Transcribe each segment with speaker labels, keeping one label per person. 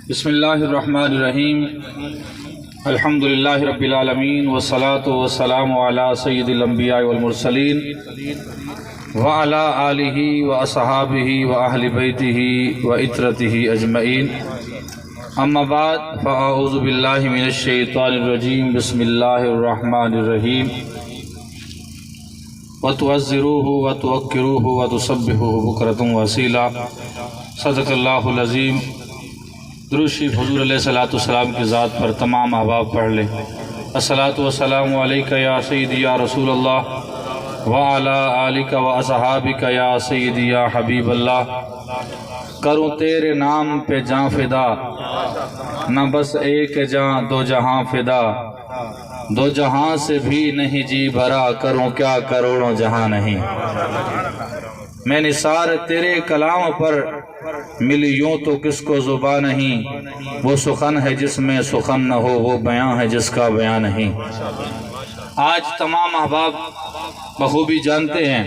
Speaker 1: بسم اللہ الرحمن الرحیم الحمدللہ رب العالمین والصلاة والسلام علی سید الانبیاء والمرسلین وعلی آلہ واصحابہ واہل بیتہ وعترتہ اجمعین اما بعد فاعوذ باللہ من الشیطان الرجیم بسم اللہ الرحمن الرحیم وَتُعَزِّرُوهُ وَتُوَقِّرُوهُ وَتُسَبِّحُوهُ بُكْرَةً وَأَصِيلًا صدق اللہ العظیم۔ درود شریف حضور علیہ السلام کی ذات پر تمام احباب پڑھ لیں۔ الصلاۃ والسلام علیک یا سیدی یا رسول اللہ وعلی آلک واصحابک یا سیدی یا حبیب اللہ۔ کروں تیرے نام پہ جاں فدا، نہ بس ایک جاں دو جہاں فدا، دو جہاں سے بھی نہیں جی بھرا، کروں کیا کروڑوں جہاں نہیں۔ میں نثار تیرے کلام پر ملی یوں تو کس کو زبان نہیں، وہ سخن ہے جس میں سخن نہ ہو، وہ بیان ہے جس کا بیان نہیں۔ آج تمام احباب بخوبی جانتے ہیں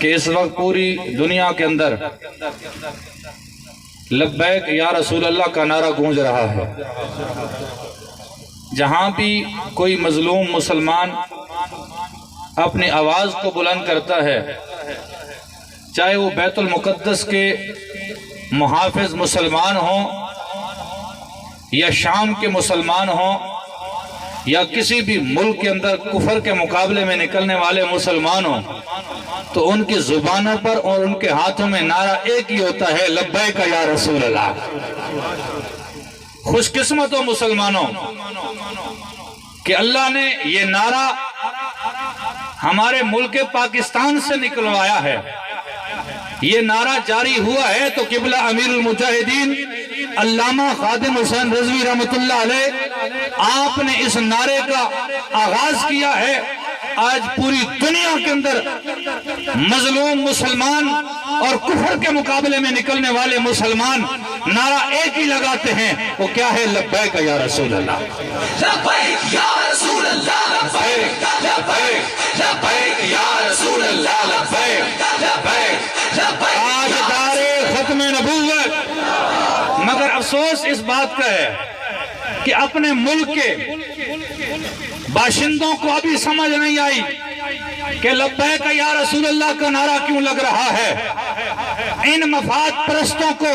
Speaker 1: کہ اس وقت پوری دنیا کے اندر لبیک یا رسول اللہ کا نعرہ گونج رہا ہے۔ جہاں بھی کوئی مظلوم مسلمان اپنی آواز کو بلند کرتا ہے، چاہے وہ بیت المقدس کے محافظ مسلمان ہوں یا شام کے مسلمان ہوں یا کسی بھی ملک کے اندر کفر کے مقابلے میں نکلنے والے مسلمان ہوں، تو ان کی زبانوں پر اور ان کے ہاتھوں میں نعرہ ایک ہی ہوتا ہے، لبیک یا رسول اللہ۔ خوش قسمت ہو مسلمانوں کہ اللہ نے یہ نعرہ ہمارے ملک پاکستان سے نکلوایا ہے۔ یہ نعرہ جاری ہوا ہے تو قبلہ امیر المجاہدین علامہ خادم حسین رضوی رحمۃ اللہ علیہ آپ نے اس نعرے کا آغاز کیا ہے۔ آج پوری دنیا کے اندر مظلوم مسلمان اور کفر کے مقابلے میں نکلنے والے مسلمان نعرہ ایک ہی لگاتے ہیں، وہ کیا ہے؟ لبیک یا رسول اللہ، لبیک یا رسول اللہ، لبیک لبیک لبیک یا رسول اللہ، لبیک لبیک لبیک۔ آج دارِ ختم نبوت، مگر افسوس اس بات کا ہے کہ اپنے ملک کے باشندوں کو ابھی سمجھ نہیں آئی کہ لبیک یا رسول اللہ کا نعرہ کیوں لگ رہا ہے۔ ان مفاد پرستوں کو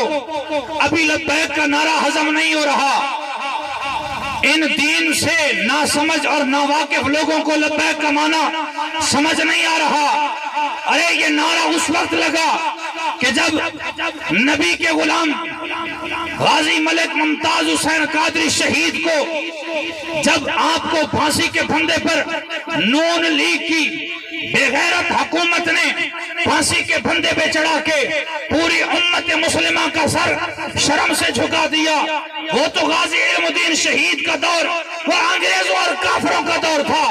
Speaker 1: ابھی لبیک کا نعرہ ہضم نہیں ہو رہا۔ ان دین سے ناسمجھ اور ناواقف لوگوں کو لبیک کا معنی سمجھ نہیں آ رہا۔ ارے یہ نعرہ اس وقت لگا کہ جب نبی کے غلام غازی ملک ممتاز حسین قادری شہید کو، جب آپ کو پھانسی کے پھندے پر نون لیگ کی بے غیرت حکومت نے پھانسی کے پھندے پہ چڑھا کے پوری امت مسلمہ کا سر شرم سے جھکا دیا۔ وہ تو غازی علم الدین شہید کا دور وہ انگریزوں اور کافروں کا دور تھا،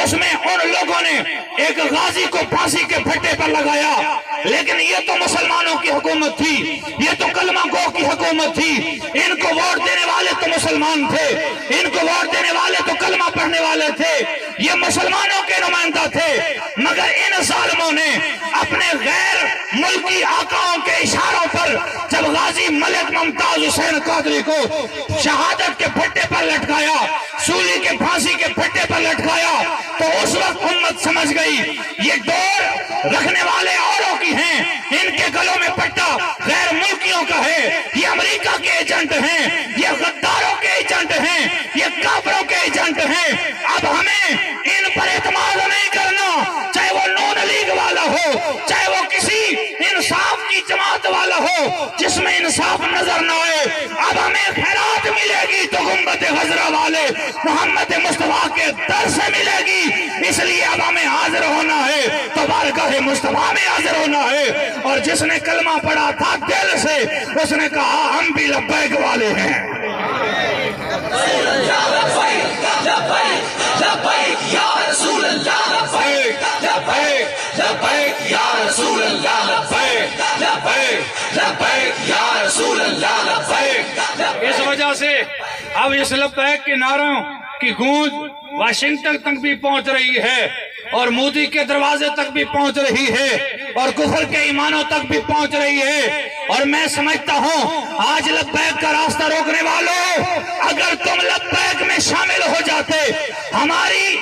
Speaker 1: اس میں ان لوگوں نے ایک غازی کو پھانسی کے پھٹے پر لگایا، لیکن یہ تو مسلمانوں کی حکومت تھی، یہ تو کلمہ گو کی حکومت تھی۔ ان کو ووٹ دینے والے تو مسلمان تھے، ان کو ووٹ دینے والے تو کلمہ پڑھنے والے تھے، یہ مسلمانوں کے نمائندہ تھے، مگر ان ظالموں نے اپنے غیر ملکی آقاؤں کے اشاروں پر جب غازی ملک ممتاز حسین قادری کو شہادت کے پھٹے پر لٹکایا، سولی کے پھانسی کے پھٹے پر لٹکایا، تو اس وقت امت سمجھ گئی یہ ڈور رکھنے والے اوروں کی ہیں، ان کے گلوں میں پٹا غیر ملکیوں کا ہے، یہ امریکہ کے ایجنٹ ہیں، یہ غداروں کے ایجنٹ ہیں، یہ کافروں کے ایجنٹ ہیں۔ اب ہمیں ان پر اعتماد نہیں کرنا، چاہے وہ نون لیگ والا ہو، چاہے وہ کسی انصاف کی جماعت والا ہو جس میں انصاف نظر نہ آئے۔ اب ہمیں خیرات ملے گی تو گنبد خضرا والے محمد مصطفیٰ کے در سے ملے گی، اس لیے اب ہمیں حاضر ہونا ہے تو بارگاہ مصطفیٰ میں حاضر ہونا ہے۔ اور جس نے کلمہ پڑھا تھا دل سے، اس نے کہا ہم بھی لبیک والے ہیں۔ لبیک یا رسول اللہ، لبیک لبیک لبیک یا رسول اللہ، لبیک لبیک لبیک یا رسول اللہ، لبیک۔ اس وجہ سے اب اس لبیک کے نعروں کی گونج واشنگٹن تک بھی پہنچ رہی ہے۔ اور مودی کے دروازے تک بھی پہنچ رہی ہے اور کفر کے ایمانوں تک بھی پہنچ رہی ہے۔ اور میں سمجھتا ہوں آج لبیک کا راستہ روکنے والوں، اگر تم لبیک میں شامل ہو جاتے، ہماری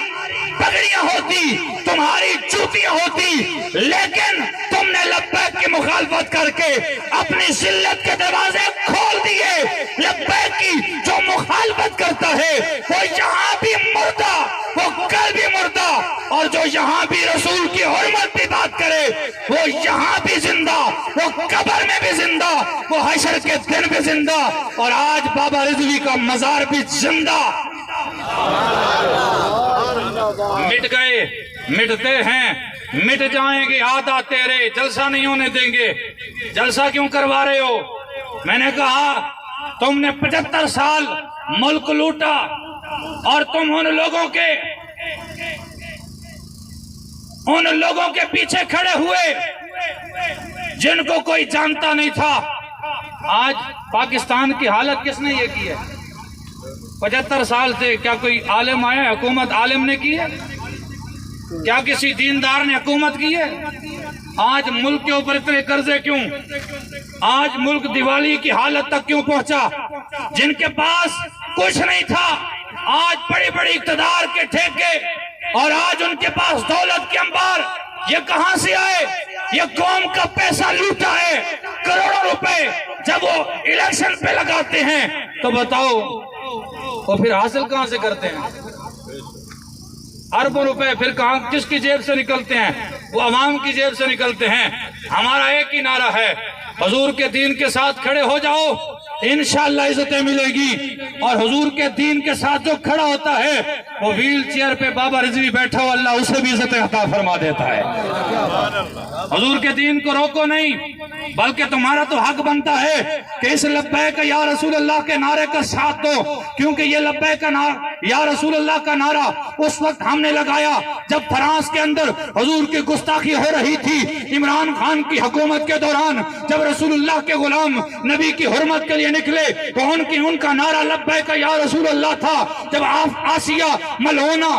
Speaker 1: پگڑیاں ہوتی، تمہاری جوتیاں ہوتی، لیکن تم نے لبیک کی مخالفت کر کے اپنی ذلت کے دروازے کھول دیے۔ لبیک کی جو مخالفت کرتا ہے وہ یہاں بھی مردہ، وہ کل بھی مردہ، اور جو یہاں بھی رسول کی حرمت کی بات کرے وہ یہاں بھی زندہ، وہ قبر میں بھی زندہ، وہ حشر کے دن بھی زندہ، اور آج بابا رضوی کا مزار بھی زندہ۔ مٹ گئے، مٹتے ہیں، مٹ جائیں گے آدھا تیرے، جلسہ نہیں ہونے دیں گے۔ جلسہ کیوں کروا رہے ہو؟ میں نے کہا تم نے 75 سال ملک لوٹا اور تم ان لوگوں کے پیچھے کھڑے ہوئے جن کو کوئی جانتا نہیں تھا۔ آج پاکستان کی حالت کس نے یہ کی ہے؟ 75 سال سے کیا کوئی عالم آیا؟ حکومت عالم نے کی ہے؟ کیا کسی دیندار نے حکومت کی ہے؟ آج ملک کے اوپر اتنے قرضے کیوں؟ آج ملک دیوالی کی حالت تک کیوں پہنچا؟ جن کے پاس کچھ نہیں تھا آج بڑی بڑی اقتدار کے ٹھیکے، اور آج ان کے پاس دولت کے انبار، یہ کہاں سے آئے؟ یہ قوم کا پیسہ لوٹا ہے، کروڑوں روپے جب وہ الیکشن پہ لگاتے ہیں تو بتاؤ وہ پھر حاصل کہاں سے کرتے ہیں؟ اربوں روپے پھر کہاں، کس کی جیب سے نکلتے ہیں؟ وہ عوام کی جیب سے نکلتے ہیں۔ ہمارا ایک ہی نعرہ ہے، حضور کے دین کے ساتھ کھڑے ہو جاؤ، انشاءاللہ عزتیں ملے گی۔ اور حضور کے دین کے ساتھ جو کھڑا ہوتا ہے وہ ویل چیئر پہ بابا رضوی بیٹھا ہو، اللہ اسے بھی عزتیں عطا فرما دیتا ہے۔ حضور کے دین کو روکو نہیں، بلکہ تمہارا تو حق بنتا ہے کہ اس لبیک یا رسول اللہ کے نعرے کا ساتھ دو، کیونکہ یہ لبیک یا رسول اللہ کا نعرہ اس وقت ہم نے لگایا جب فرانس کے اندر حضور کی گستاخی ہو رہی تھی، عمران خان کی حکومت کے دوران جب رسول اللہ کے غلام نبی کی حرمت کے لیے نکلے تو ان کا نعرہ لبیک یا رسول اللہ تھا۔ جب آسیہ ملعونہ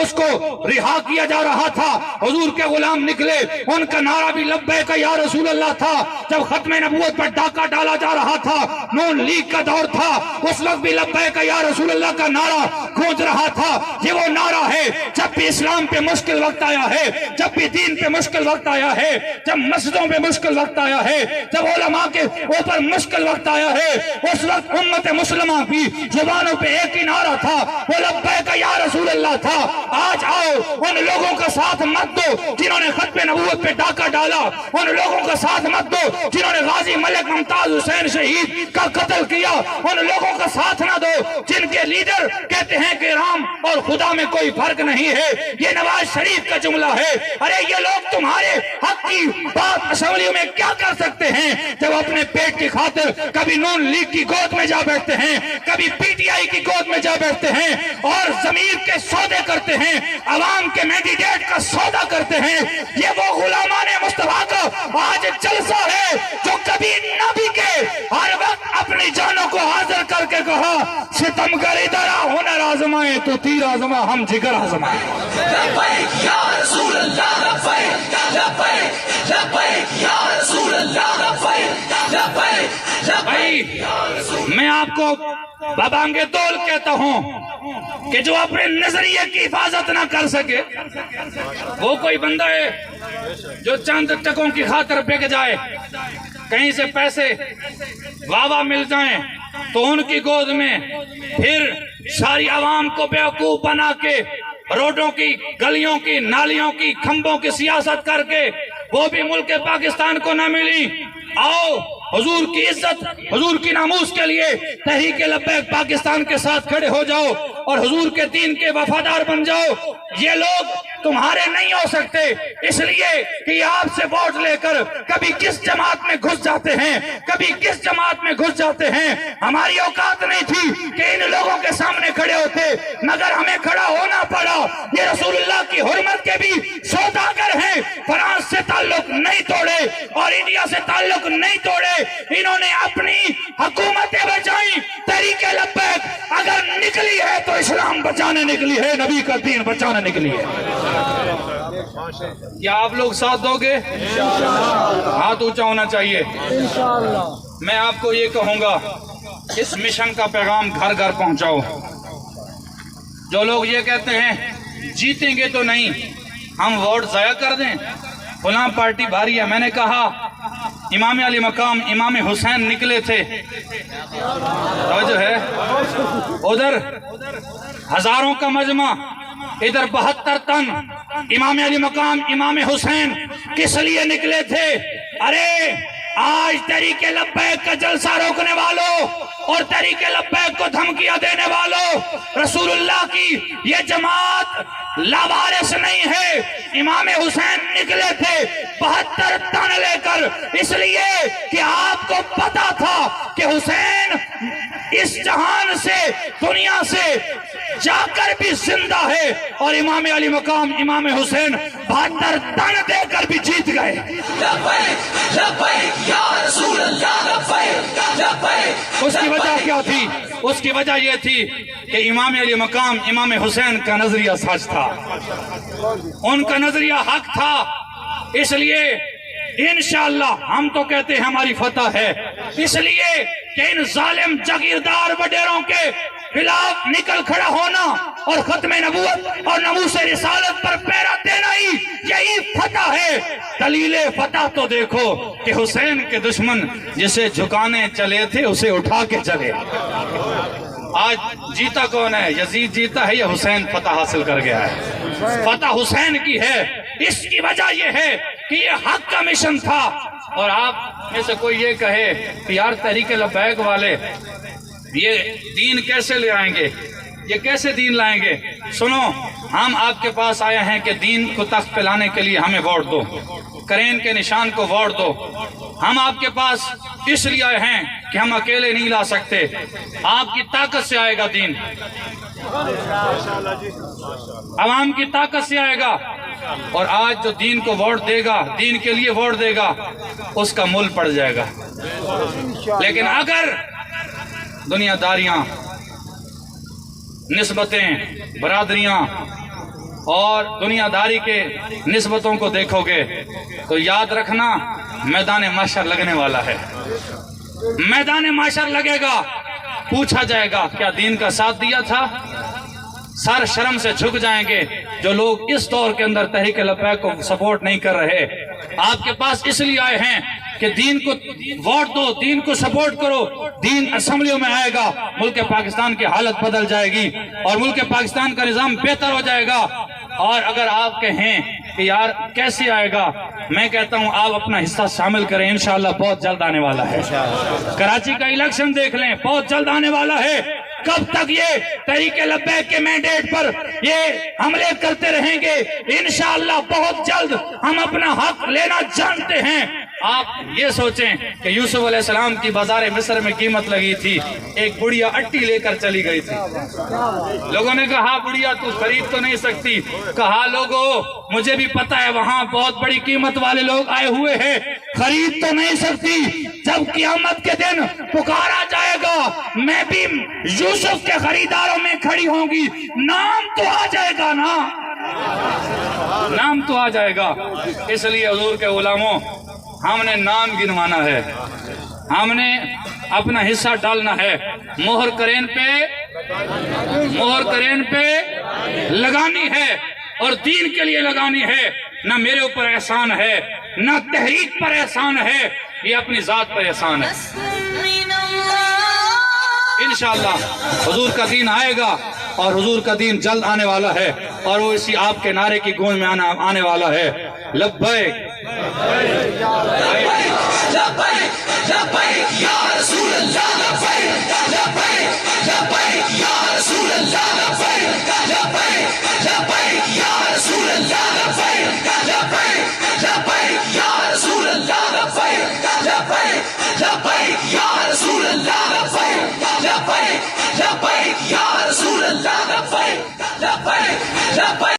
Speaker 1: اس کو رہا کیا جا رہا تھا، حضور کے غلام نکلے، ان کا نعرہ بھی لبیک یا رسول اللہ تھا۔ جب ختم نبوت پر ڈاکہ ڈالا جا رہا تھا، نون لیگ کا دور تھا، اس وقت بھی لبیک یا رسول اللہ کا نعرہ گونج رہا تھا۔ یہ وہ نعرہ ہے جب بھی اسلام پہ مشکل وقت آیا ہے، جب بھی دین پہ مشکل وقت آیا ہے، جب مسجدوں پہ مشکل وقت آیا ہے، جب علماء کے اوپر مشکل وقت آیا ہے، اس وقت امت مسلمہ کی زبانوں پہ ایک ہی نعرہ تھا، وہ لبیک یا رسول اللہ تھا۔ آج آؤ ان لوگوں کا ساتھ مت دو جنہوں نے ختم نبوت پہ ڈاکہ ڈالا، ان لوگوں کا ساتھ مت دو جنہوں نے غازی ملک ممتاز حسین شہید کا قتل کیا، ان لوگوں کا ساتھ نہ دو جن کے لیڈر کہتے ہیں کہ رام اور خدا میں کوئی فرق نہیں ہے۔ یہ نواز شریف کا جملہ ہے۔ ارے یہ لوگ تمہارے حق کی بات اسمبلیوں میں کیا کر سکتے ہیں جب اپنے پیٹ کی خاطر کبھی نون لیگ کی گود میں جا بیٹھتے ہیں، کبھی پی ٹی آئی کی گود میں جا بیٹھتے ہیں اور ضمیر کے سودے کرتے ہیں، عوام کے مینڈیٹ کا سودا کرتے ہیں۔ یہ وہ غلامان مصطفیٰ کا آج جلسہ ہے جو کبھی نبی کے ہر وقت اپنی جانوں کو حاضر کر کے کہا، ستمگر ادھر آ، ہنر آزمائے تو تیر آزما، ہم جگر آزمائے۔
Speaker 2: لبیک یا رسول اللہ، لبیک لبیک لبیک یا رسول اللہ، لبیک لبیک
Speaker 1: بھائی میں آپ کو بابانگے دول کہتا ہوں کہ جو اپنے نظریے کی حفاظت نہ کر سکے وہ کوئی بندہ ہے جو چند ٹکوں کی خاطر بک جائے، کہیں سے پیسے واہ مل جائیں تو ان کی گود میں پھر ساری عوام کو بیوقوف بنا کے روڈوں کی، گلیوں کی، نالیوں کی، کھمبوں کی سیاست کر کے وہ بھی ملک پاکستان کو نہ ملی۔ آؤ حضور کی عزت، حضور کی ناموس کے لیے تحریک لبیک پاکستان کے ساتھ کھڑے ہو جاؤ اور حضور کے دین کے وفادار بن جاؤ۔ یہ لوگ تمہارے نہیں ہو سکتے، اس لیے کہ آپ سے ووٹ لے کر کبھی کس جماعت میں گھس جاتے ہیں، کبھی کس جماعت میں گھس جاتے ہیں۔ ہماری اوقات نہیں تھی کہ ان لوگوں کے سامنے کھڑے ہوتے، مگر ہمیں کھڑا ہونا پڑا۔ یہ رسول اللہ کی حرمت کے بھی سوداگر ہیں، فرانس سے تعلق نہیں توڑے اور انڈیا سے تعلق نہیں توڑے، انہوں نے اپنی حکومتیں بچائیں۔ تحریک لبیک اگر نکلی ہے تو اسلام بچانے نکلی ہے، نبی کا دین بچانا نکلی ہے۔ کیا آپ لوگ ساتھ دو گے؟ ہاتھ اونچا ہونا چاہیے۔ میں آپ کو یہ کہوں گا، اس مشن کا پیغام گھر گھر پہنچاؤ۔ جو لوگ یہ کہتے ہیں جیتیں گے تو نہیں، ہم ووٹ ضائع کر دیں، فلاں پارٹی بھاری ہے، میں نے کہا امام علی مقام امام حسین نکلے تھے، توجہ ہے، ادھر ہزاروں کا مجمع، ادھر 72 تن، امام علی مقام امام حسین کس لیے نکلے تھے؟ ارے آج تحریک لبیک کا جلسہ روکنے والوں اور تحریک لبیک کو دھمکیاں دینے والوں، رسول اللہ کی یہ جماعت لاوارث نہیں ہے۔ امام حسین نکلے تھے 72 تن لے کر، اس لیے کہ آپ کو پتا تھا کہ حسین اس جہان سے، دنیا سے جا کر بھی زندہ ہے، اور امام علی مقام امام حسین 72 تن دے کر بھی جیت گئے۔
Speaker 2: لبیک لبیک یا رسول اللہ، لبیک لبیک۔
Speaker 1: اس کی وجہ کیا تھی؟ اس کی وجہ یہ تھی کہ امام علی مقام امام حسین کا نظریہ سچ تھا، ان کا نظریہ حق تھا، اس لیے انشاءاللہ ہم تو کہتے ہیں ہماری فتح ہے، اس لیے کہ ان ظالم جاگیردار وڈیروں کے خلاف نکل کھڑا ہونا اور ختم نبوت اور ناموس رسالت پر پیرا دینا ہی یہی فتح ہے۔ دلیل فتح تو دیکھو کہ حسین کے دشمن جسے جھکانے چلے تھے اسے اٹھا کے چلے۔ آج جیتا کون ہے؟ یزید جیتا ہے یا حسین فتح حاصل کر گیا ہے؟ فتح حسین کی ہے۔ اس کی وجہ یہ ہے کہ یہ حق کا مشن تھا۔ اور آپ میں سے کوئی یہ کہے کہ یار تحریک لبیک والے یہ دین کیسے لے آئیں گے، یہ کیسے دین لائیں گے؟ سنو، ہم آپ کے پاس آئے ہیں کہ دین کو تخت پہ لانے کے لیے ہمیں ووٹ دو، کرین کے نشان کو ووٹ دو۔ ہم آپ کے پاس اس لیے آئے ہیں کہ ہم اکیلے نہیں لا سکتے، آپ کی طاقت سے آئے گا دین، عوام کی طاقت سے آئے گا۔ اور آج جو دین کو ووٹ دے گا، دین کے لیے ووٹ دے گا، اس کا مول پڑ جائے گا۔ لیکن اگر دنیا داریاں، نسبتیں، برادریاں اور دنیا داری کے نسبتوں کو دیکھو گے تو یاد رکھنا میدان محشر لگنے والا ہے۔ میدان محشر لگے گا، پوچھا جائے گا کیا دین کا ساتھ دیا تھا؟ سر شرم سے جھک جائیں گے جو لوگ اس دور کے اندر تحریک لبیک کو سپورٹ نہیں کر رہے۔ آپ کے پاس اس لیے آئے ہیں کہ دین کو ووٹ دو، دین کو سپورٹ کرو، دین اسمبلیوں میں آئے گا، ملک پاکستان کی حالت بدل جائے گی اور ملک پاکستان کا نظام بہتر ہو جائے گا۔ اور اگر آپ کہیں کہ یار کیسے آئے گا، میں کہتا ہوں آپ اپنا حصہ شامل کریں، انشاءاللہ بہت جلد آنے والا ہے۔ کراچی کا الیکشن دیکھ لیں، بہت جلد آنے والا ہے۔ کب تک یہ تحریک لبیک کے مینڈیٹ پر یہ حملے کرتے رہیں گے؟ انشاءاللہ بہت جلد ہم اپنا حق لینا جانتے ہیں۔ آپ یہ سوچیں کہ یوسف علیہ السلام کی بازار مصر میں قیمت لگی تھی، ایک بڑھیا اٹی لے کر چلی گئی تھی۔ لوگوں نے کہا بڑھیا تو خرید تو نہیں سکتی، کہا لوگوں مجھے بھی پتا ہے وہاں بہت بڑی قیمت والے لوگ آئے ہوئے ہیں، خرید تو نہیں سکتی، جب قیامت کے دن پکارا جائے گا میں بھی یوسف کے خریداروں میں کھڑی ہوں گی، نام تو آ جائے گا نا، نام تو آ جائے گا۔ اس لیے حضور کے غلاموں، ہم نے نام گنوانا ہے، ہم نے اپنا حصہ ڈالنا ہے، مہر کرین پہ لگانی ہے اور دین کے لیے لگانی ہے۔ نہ میرے اوپر احسان ہے، نہ تحریک پر احسان ہے، یہ اپنی ذات پر احسان ہے۔ انشاءاللہ حضور کا دین آئے گا اور حضور کا دین جلد آنے والا ہے، اور وہ اسی آپ کے نعرے کی گونج میں آنے والا ہے۔ لبیک
Speaker 2: لبیک لبیک یا رسول اللہ، لبیک لبیک لبیک